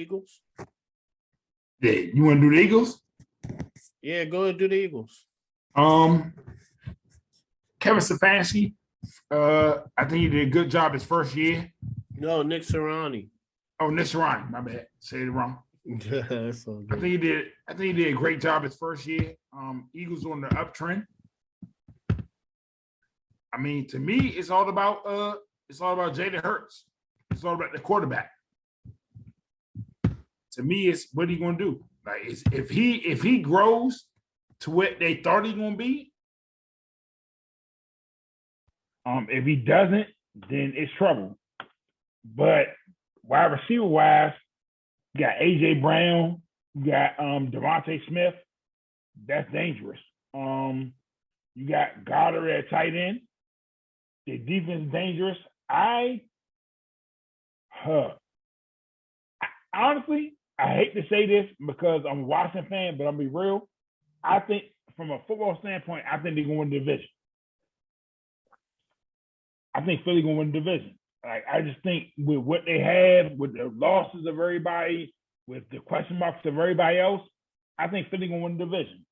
Eagles? Yeah, you want to do the Eagles? Yeah, go ahead and do the Eagles. Kevin Stefanski, I think he did a good job his first year. No, Nick Sirianni. Oh, Nick Sirianni, my bad. Say it wrong. That's all good. I think he did a great job his first year. Eagles on the uptrend. I mean, to me, it's all about Jalen Hurts. It's all about the quarterback. To me, it's what he gonna do. Like, if he grows to what they thought he's gonna be. If he doesn't, then it's trouble. But wide receiver wise, you got AJ Brown, you got Devontae Smith. That's dangerous. You got Goddard at tight end. The defense is dangerous. Honestly, I hate to say this because I'm a Washington fan, but I'm gonna be real. I think from a football standpoint, I think they're gonna win the division. I think Philly gonna win the division. Like, I just think with what they have, with the losses of everybody, with the question marks of everybody else, I think Philly gonna win the division.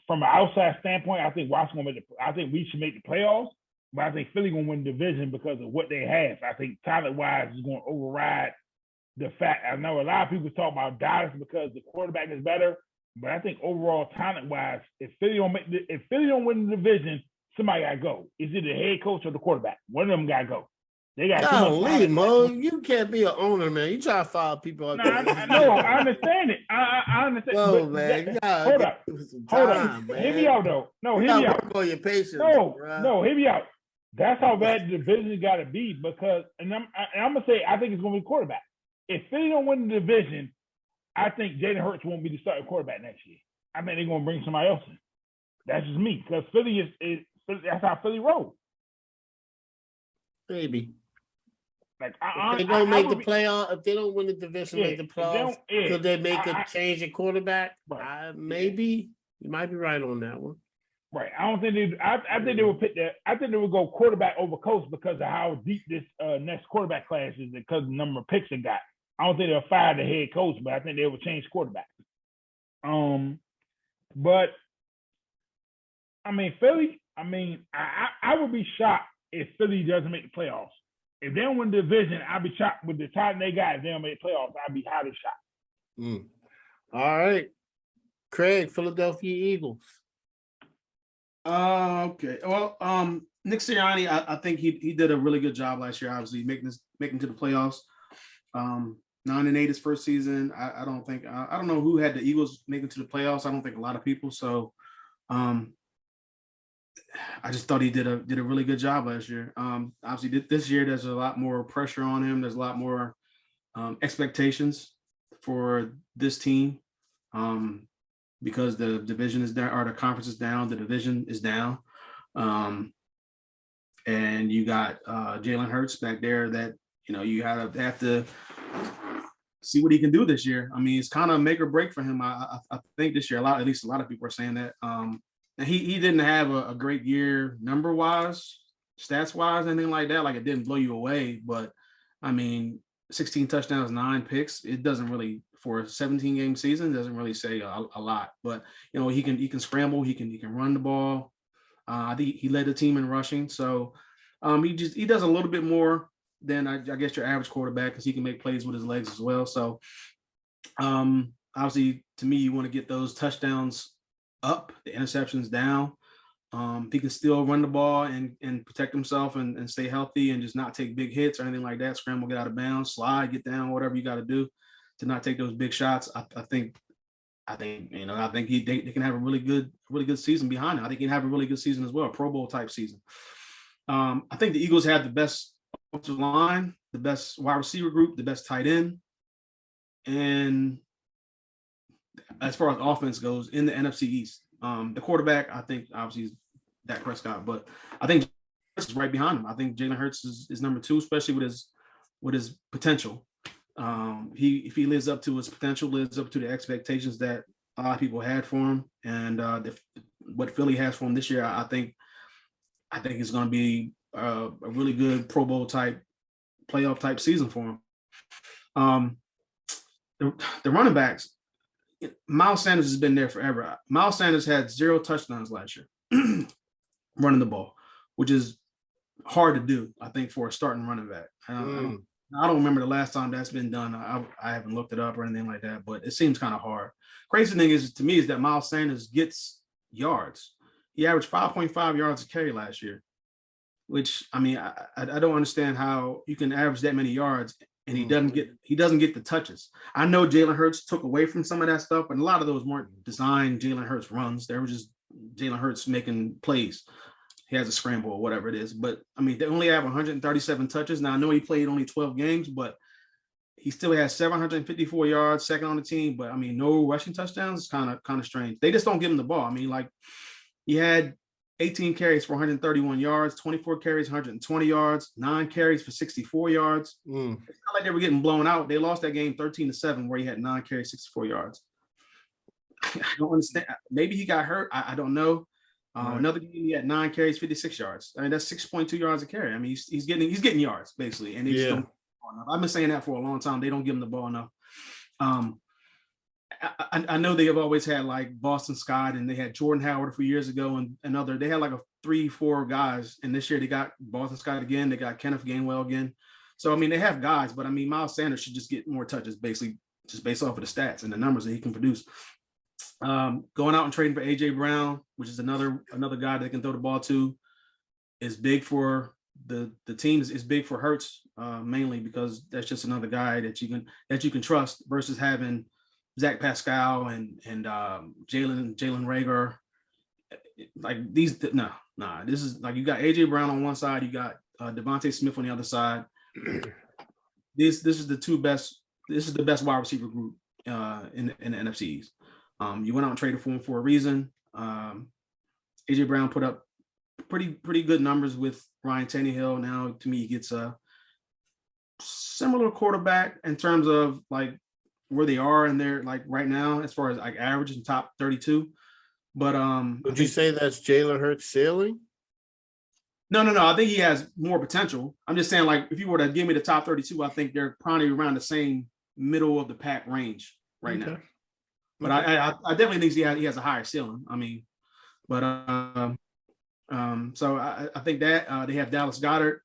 From an outside standpoint, I think Washington I think we should make the playoffs, but I think Philly gonna win the division because of what they have. I think talent-wise is gonna override the fact. I know a lot of people talk about Dallas because the quarterback is better, but I think overall talent-wise, if Philly don't win the division, somebody gotta go. Is it the head coach or the quarterback? One of them gotta go. They got Golly, Mo, you can't be an owner, man. You try to fire people out there. No, I understand it. I understand. Whoa, man. Hold up. Man. Hear me out, though. No, hear me out. On your patience. No, hear me out. That's how bad the division got to be because, and I'm gonna say, I think it's gonna be quarterback. If Philly don't win the division, I think Jalen Hurts won't be the starting quarterback next year. I think they're gonna bring somebody else in. That's just me because Philly is that's how Philly rolls. Maybe. Like, if they don't make the playoff, if they don't win the division, make the playoffs, could they make a change in quarterback? Maybe. You might be right on that one. Right. I don't think they. I think they would pick that. I think they would go quarterback over coach because of how deep this next quarterback class is, because of the number of picks they got. I don't think they'll fire the head coach, but I think they will change quarterback. But I mean, Philly. I mean, I would be shocked if Philly doesn't make the playoffs. If they don't win the division, I'd be shocked with the talent they got. If they don't make the playoffs, I'd be highly shocked. All right, Craig, Philadelphia Eagles. Okay. Well, Nick Sirianni, I think he did a really good job last year. Obviously, making to the playoffs. 9-8 his first season. I don't know who had the Eagles making to the playoffs. I don't think a lot of people. So, I just thought he did a really good job last year. Obviously, this year there's a lot more pressure on him. There's a lot more expectations for this team because the division is down, or the conference is down. The division is down, and you got Jalen Hurts back there that you have to see what he can do this year. I mean, it's kind of make or break for him. I think this year, at least a lot of people are saying that. And he didn't have a great year number-wise, stats-wise, anything like that. Like, it didn't blow you away. But, I mean, 16 touchdowns, 9 picks, it doesn't really, for a 17-game season, doesn't really say a lot. But, he can scramble. He can run the ball. I think he led the team in rushing. So, he does a little bit more than, I guess, your average quarterback because he can make plays with his legs as well. So, obviously, to me, you want to get those touchdowns up, the interceptions down. He can still run the ball and protect himself and stay healthy and just not take big hits or anything like that. Scramble, get out of bounds, slide, get down, whatever you got to do to not take those big shots. I think they can have a really good season behind it. I think he can have a really good season as well, a Pro Bowl type season. I think the Eagles have the best offensive line, the best wide receiver group, the best tight end, and as far as offense goes in the NFC East. The quarterback, I think, obviously, is Dak Prescott, but I think Hurts is right behind him. I think Jalen Hurts is number 2, especially with his potential. If he lives up to his potential, lives up to the expectations that a lot of people had for him, and what Philly has for him this year, I think it's going to be a really good Pro Bowl type, playoff type season for him. Um, the running backs, Miles Sanders has been there forever. Miles Sanders had 0 touchdowns last year running the ball, which is hard to do, I think, for a starting running back. I don't remember the last time that's been done. I haven't looked it up or anything like that, but it seems kind of hard. Crazy thing is, to me, is that Miles Sanders gets yards. He averaged 5.5 yards a carry last year, which, I mean, I don't understand how you can average that many yards and he doesn't get the touches. I know Jalen Hurts took away from some of that stuff, but a lot of those weren't designed Jalen Hurts runs. They were just Jalen Hurts making plays. He has a scramble or whatever it is. But, I mean, they only have 137 touches. Now, I know he played only 12 games, but he still has 754 yards, second on the team. But, I mean, no rushing touchdowns is kind of strange. They just don't give him the ball. I mean, like, he had 18 carries for 131 yards, 24 carries, 120 yards, 9 carries for 64 yards. It's not like they were getting blown out. They lost that game 13-7 where he had 9 carries, 64 yards. I don't understand. Maybe he got hurt. I don't know. Another game, he had 9 carries, 56 yards. I mean, that's 6.2 yards a carry. I mean, he's getting yards basically, and they just don't. I've been saying that for a long time. They don't give him the ball enough. I know they have always had like Boston Scott, and they had Jordan Howard a few years ago, and another. They had like 3-4 guys, and this year they got Boston Scott again. They got Kenneth Gainwell again. So I mean, they have guys, but I mean, Miles Sanders should just get more touches, basically, just based off of the stats and the numbers that he can produce. Going out and trading for AJ Brown, which is another guy that can throw the ball to, is big for the team. Is big for Hurts, mainly because that's just another guy that you can trust versus having Zach Pascal and Jalen Reagor. Like these, this is like, you got AJ Brown on one side, you got Devontae Smith on the other side. This is the best. This is the best wide receiver group in the NFCs. You went out and traded for him for a reason. AJ Brown put up pretty good numbers with Ryan Tannehill. Now, to me, he gets a similar quarterback in terms of like where they are and they're like right now, as far as like average and top 32. But would you say that's Jalen Hurts' ceiling? No. I think he has more potential. I'm just saying, like, if you were to give me the top 32, I think they're probably around the same middle of the pack range right now. But I definitely think he has a higher ceiling. I mean, but so I think that they have Dallas Goedert,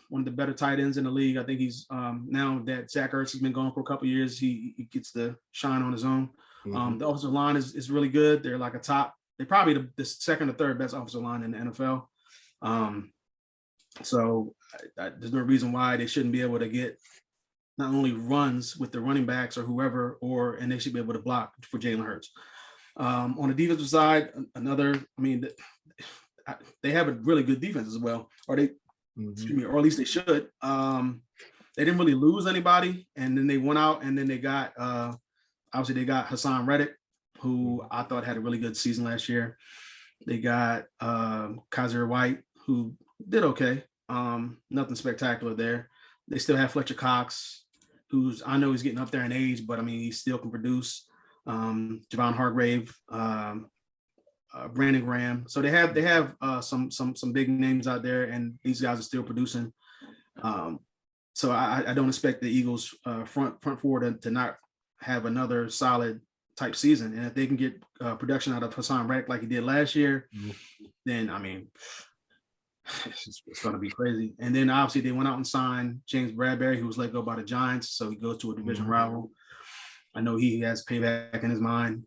one of the better tight ends in the league. I think he's now that Zach Ertz has been gone for a couple of years, he gets the shine on his own. The offensive line is really good. They're like they're probably the second or third best offensive line in the NFL. So there's no reason why they shouldn't be able to get not only runs with the running backs or whoever, and they should be able to block for Jalen Hurts. On the defensive side, they have a really good defense as well, or at least they should. They didn't really lose anybody, and then they went out and then they got obviously they got Hassan Reddick, who I thought had a really good season last year. They got Kaiser White, who did okay. Nothing spectacular there. They still have Fletcher Cox, who's, I know he's getting up there in age, but I mean, he still can produce. Javon Hargrave, Brandon Graham. So they have some big names out there, and these guys are still producing. So I don't expect the Eagles front forward to not have another solid type season. And if they can get production out of Hassan Reddick like he did last year, then I mean, it's going to be crazy. And then obviously they went out and signed James Bradbury, who was let go by the Giants, so he goes to a division rival. I know he has payback in his mind.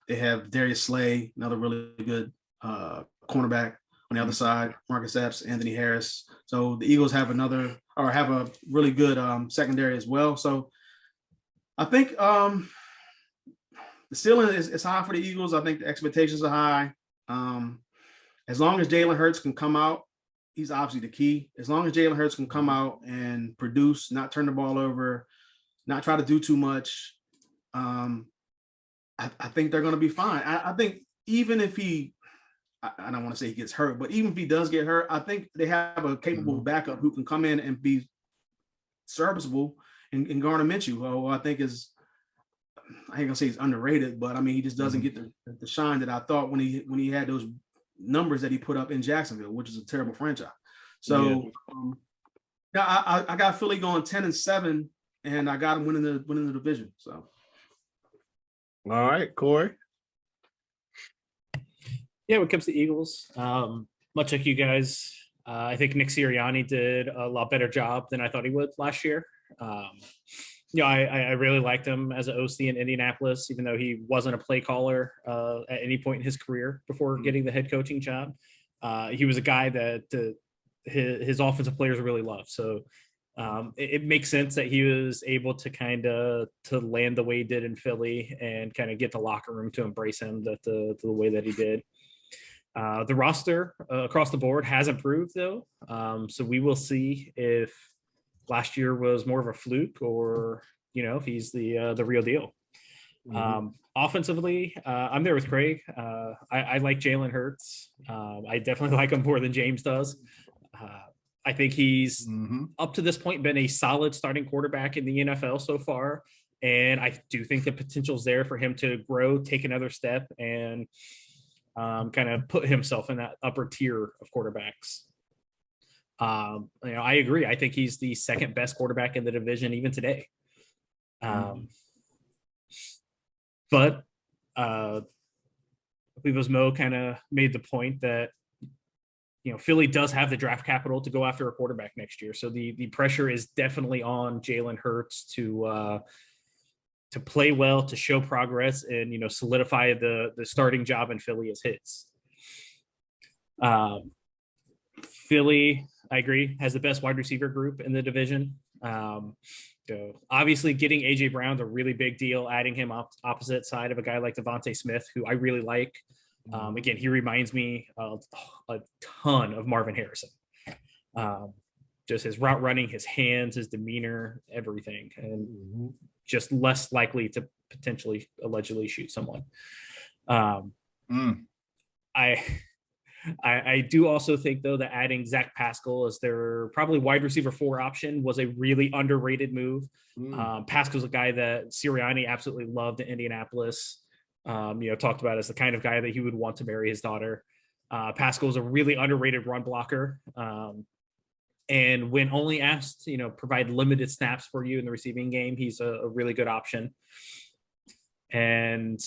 They have Darius Slay, another really good cornerback on the other side, Marcus Epps, Anthony Harris. So the Eagles have a really good secondary as well. So I think the ceiling is high for the Eagles. I think the expectations are high. As long as Jalen Hurts can come out, he's obviously the key. As long as Jalen Hurts can come out and produce, not turn the ball over, not try to do too much, I think they're going to be fine. I think even if I don't want to say he gets hurt, but even if he does get hurt, I think they have a capable backup who can come in and be serviceable in Gardner Minshew, who I think is, I ain't gonna say he's underrated, but I mean, he just doesn't get the shine that I thought when he had those numbers that he put up in Jacksonville, which is a terrible franchise. So I got Philly going 10-7, and I got him winning the division. So, all right, Corey. Yeah, when it comes to Eagles, much like you guys, I think Nick Sirianni did a lot better job than I thought he would last year. I really liked him as an OC in Indianapolis, even though he wasn't a play caller at any point in his career before getting the head coaching job. He was a guy that his offensive players really loved. So it makes sense that he was able to to land the way he did in Philly and kind of get the locker room to embrace him the way that he did. The roster across the board has improved though. So we will see if last year was more of a fluke or, if he's the real deal. Offensively, I'm there with Craig. I like Jalen Hurts. I definitely like him more than James does. I think he's up to this point been a solid starting quarterback in the NFL so far. And I do think the potential's there for him to grow, take another step, and kind of put himself in that upper tier of quarterbacks. I agree. I think he's the second best quarterback in the division even today. But I believe it was Mo kind of made the point that Philly does have the draft capital to go after a quarterback next year. So the pressure is definitely on Jalen Hurts to play well, to show progress, and solidify the starting job in Philly as his. Philly, I agree, has the best wide receiver group in the division. Obviously, getting AJ Brown's a really big deal. Adding him opposite side of a guy like Devontae Smith, who I really like. Again, he reminds me of a ton of Marvin Harrison. Just his route running, his hands, his demeanor, everything, and just less likely to potentially allegedly shoot someone. I do also think, though, that adding Zach Pascal as their probably wide receiver 4 option was a really underrated move. Pascal's a guy that Sirianni absolutely loved in Indianapolis. Talked about as the kind of guy that he would want to marry his daughter. Pascal is a really underrated run blocker. And when only asked, provide limited snaps for you in the receiving game, he's a really good option. And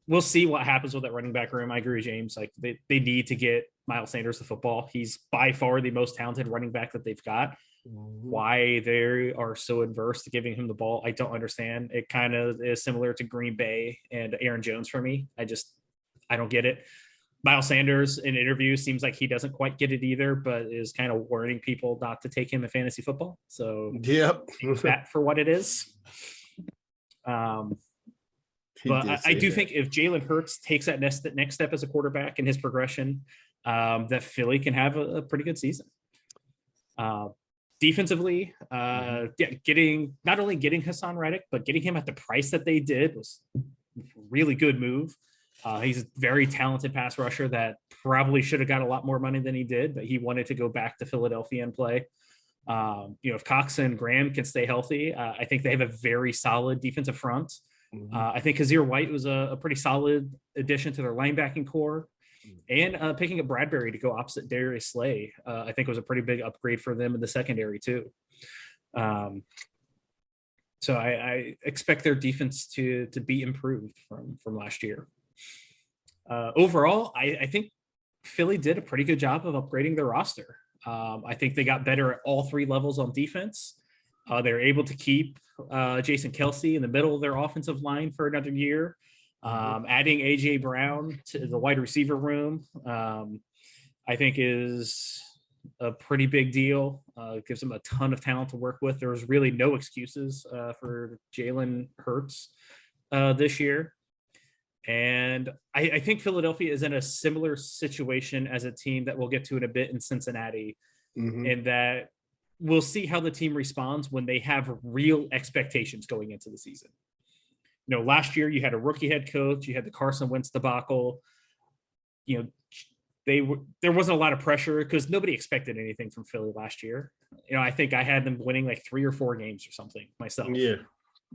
we'll see what happens with that running back room. I agree with James. Like they need to get Miles Sanders the football. He's by far the most talented running back that they've got. Why they are so adverse to giving him the ball, I don't understand. It kind of is similar to Green Bay and Aaron Jones for me. I don't get it. Miles Sanders in interviews seems like he doesn't quite get it either, but is kind of warning people not to take him in fantasy football. So take that for what it is. But I do think if Jalen Hurts takes that next step as a quarterback in his progression, that Philly can have a pretty good season. Defensively, not only getting Hassan Reddick, but getting him at the price that they did was a really good move. He's a very talented pass rusher that probably should have got a lot more money than he did, but he wanted to go back to Philadelphia and play. If Cox and Graham can stay healthy, I think they have a very solid defensive front. I think Kazir White was a pretty solid addition to their linebacking core. And picking up Bradbury to go opposite Darius Slay, I think was a pretty big upgrade for them in the secondary too. So I expect their defense to be improved from last year. Overall, I think Philly did a pretty good job of upgrading their roster. I think they got better at all 3 levels on defense. They're able to keep Jason Kelce in the middle of their offensive line for another year. Adding AJ Brown to the wide receiver room, I think is a pretty big deal. Gives them a ton of talent to work with. There was really no excuses for Jalen Hurts this year. And I think Philadelphia is in a similar situation as a team that we'll get to in a bit in Cincinnati, in that we'll see how the team responds when they have real expectations going into the season. Last year you had a rookie head coach, you had the Carson Wentz debacle. There wasn't a lot of pressure because nobody expected anything from Philly last year. I think I had them winning like 3 or 4 games or something myself.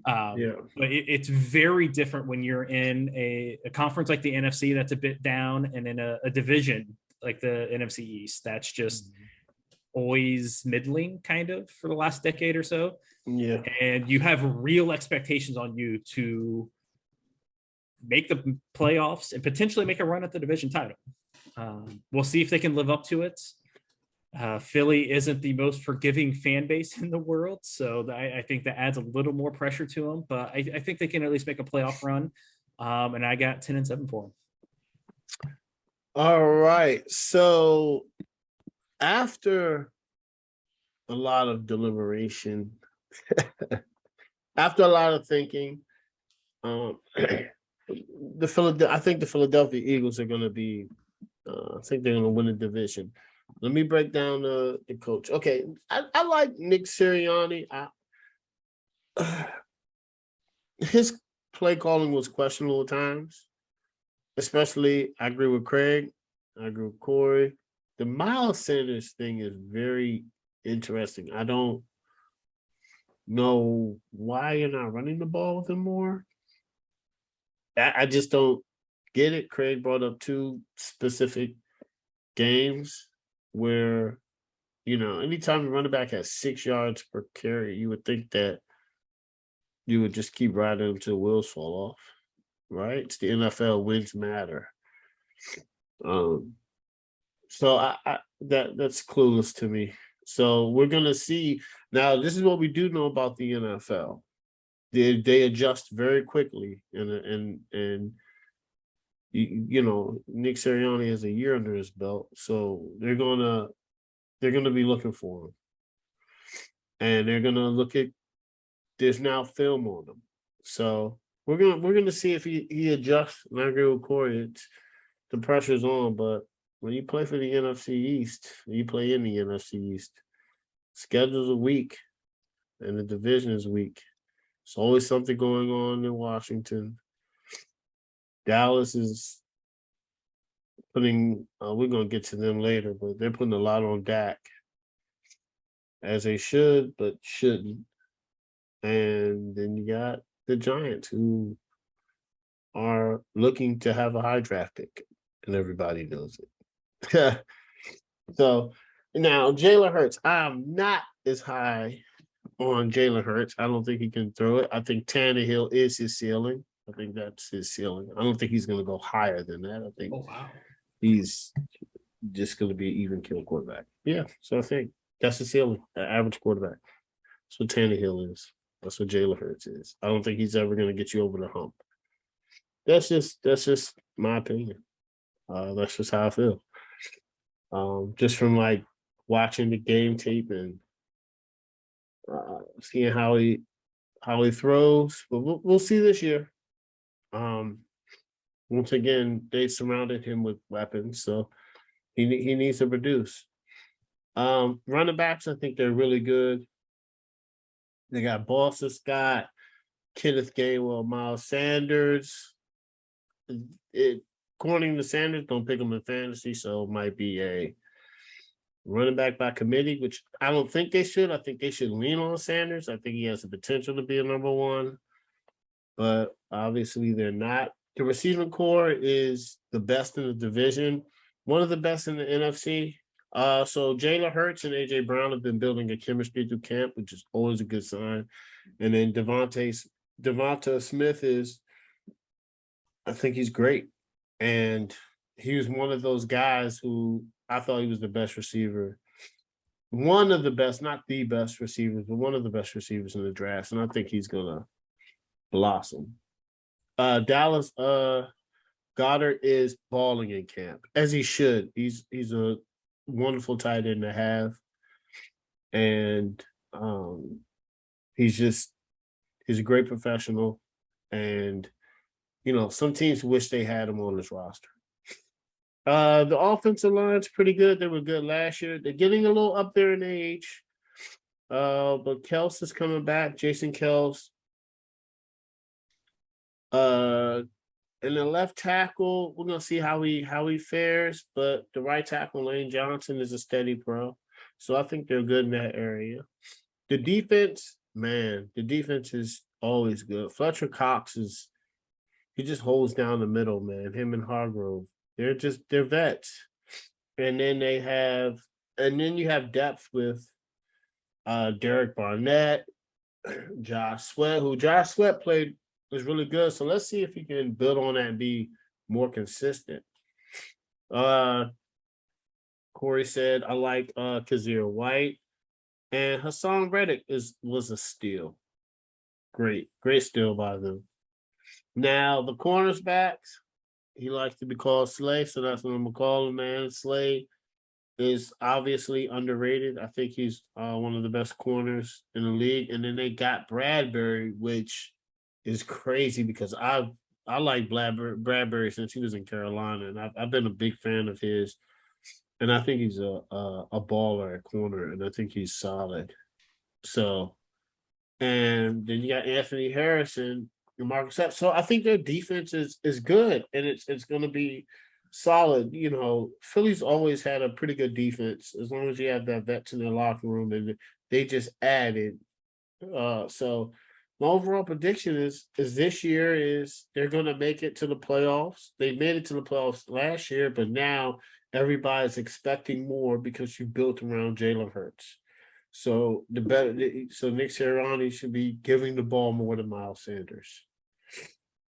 But it's very different when you're in a conference like the NFC that's a bit down, and in a division like the NFC East that's just always middling kind of for the last decade or so. Yeah. And you have real expectations on you to make the playoffs and potentially make a run at the division title. We'll see if they can live up to it. Philly isn't the most forgiving fan base in the world, so I think that adds a little more pressure to them. But I think they can at least make a playoff run. And I got 10-7 for them. All right. So after a lot of deliberation, after a lot of thinking, I think the Philadelphia Eagles are going to be. I think they're going to win the division. Let me break down the coach. Okay, I like Nick Sirianni. His play calling was questionable at times, especially. I agree with Craig. I agree with Corey. The Miles Sanders thing is very interesting. I don't know why you're not running the ball with him more. I just don't get it. Craig brought up 2 specific games where, anytime the running back has 6 yards per carry, you would think that you would just keep riding until the wheels fall off, right? It's the NFL, wins matter. So that's clueless to me. So we're gonna see. Now, this is what we do know about the NFL. They adjust very quickly, and Nick Sirianni has a year under his belt, so they're gonna be looking for him, and they're gonna look at. There's now film on him, so we're gonna see if he adjusts. And I agree with Corey. The pressure's on, but when you play for the NFC East, you play in the NFC East. Schedules are weak, and the division is weak. There's always something going on in Washington. Dallas is putting, we're going to get to them later, but they're putting a lot on Dak, as they should, but shouldn't. And then you got the Giants, who are looking to have a high draft pick, and everybody knows it. So now Jalen Hurts, I'm not as high on Jalen Hurts. I don't think he can throw it. I think Tannehill is his ceiling. I think that's his ceiling. I don't think he's going to go higher than that. I think he's just going to be an even kill quarterback. Yeah, so I think that's the ceiling, an average quarterback. That's what Tannehill is. That's what Jalen Hurts is. I don't think he's ever going to get you over the hump. That's just my opinion. That's just how I feel. Just from like watching the game tape and seeing how he throws, but we'll see this year. Once again, they surrounded him with weapons, so he needs to produce. Running backs, I think they're really good. They got Boston Scott, Kenneth Gainwell, Miles Sanders. According to Sanders, don't pick him in fantasy, so it might be a running back by committee, which I don't think they should. I think they should lean on Sanders. I think he has the potential to be a number 1, but obviously they're not. The receiving core is the best in the division, one of the best in the NFC. So Jalen Hurts and AJ Brown have been building a chemistry through camp, which is always a good sign. And then Devonta Smith is, I think he's great. And he was one of those guys who I thought he was the best receiver. One of the best, not the best receivers, but one of the best receivers in the draft. And I think he's going to blossom. Dallas Goddard is balling in camp, as he should. He's a wonderful tight end to have. And he's a great professional. And, some teams wish they had him on this roster. The offensive line's pretty good. They were good last year. They're getting a little up there in age. But Kels is coming back, Jason Kels. And the left tackle, we're gonna see how he fares. But the right tackle, Lane Johnson, is a steady pro. So I think they're good in that area. The defense is always good. Fletcher Cox he just holds down the middle, man. Him and Hargrove. They're vets. And then they have and then you have depth with Derek Barnett, Josh Sweat, who Josh Sweat played was really good. So let's see if he can build on that and be more consistent. Corey said, I like Kazir White, and Hassan Reddick was a steal. Great steal by them. Now the corners backs, he likes to be called Slay, so that's what I'm gonna call him, man. Slay is obviously underrated. I think he's one of the best corners in the league. And then they got Bradbury, which is crazy because I like Bradbury since he was in Carolina, and I've been a big fan of his. And I think he's a baller at corner, and I think he's solid. So, and then you got Anthony Harrison and Marcus Epps. So I think their defense is good, and it's going to be solid. You know, Philly's always had a pretty good defense as long as you have that vets in their locker room, and they just added. So my overall prediction is this year is they're going to make it to the playoffs. They made it to the playoffs last year, but now everybody's expecting more because you built around Jalen Hurts. So Nick Sirianni should be giving the ball more to Miles Sanders.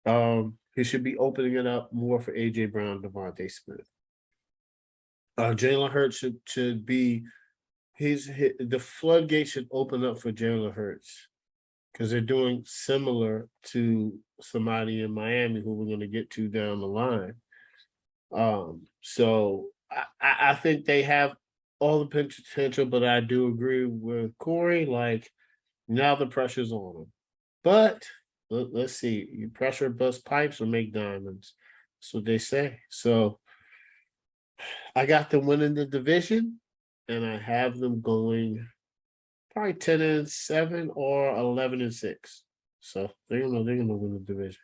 He should be opening it up more for AJ Brown, DeVonta Smith. Jalen Hurts should be the floodgate should open up for Jalen Hurts because they're doing similar to somebody in Miami who we're going to get to down the line. So I think they have all the potential, but I do agree with Corey. Like now the pressure's on them, but let's see. You pressure bust pipes or make diamonds. That's what they say. So I got them winning the division, and I have them going probably 10-7 or 11-6. So they're gonna win the division.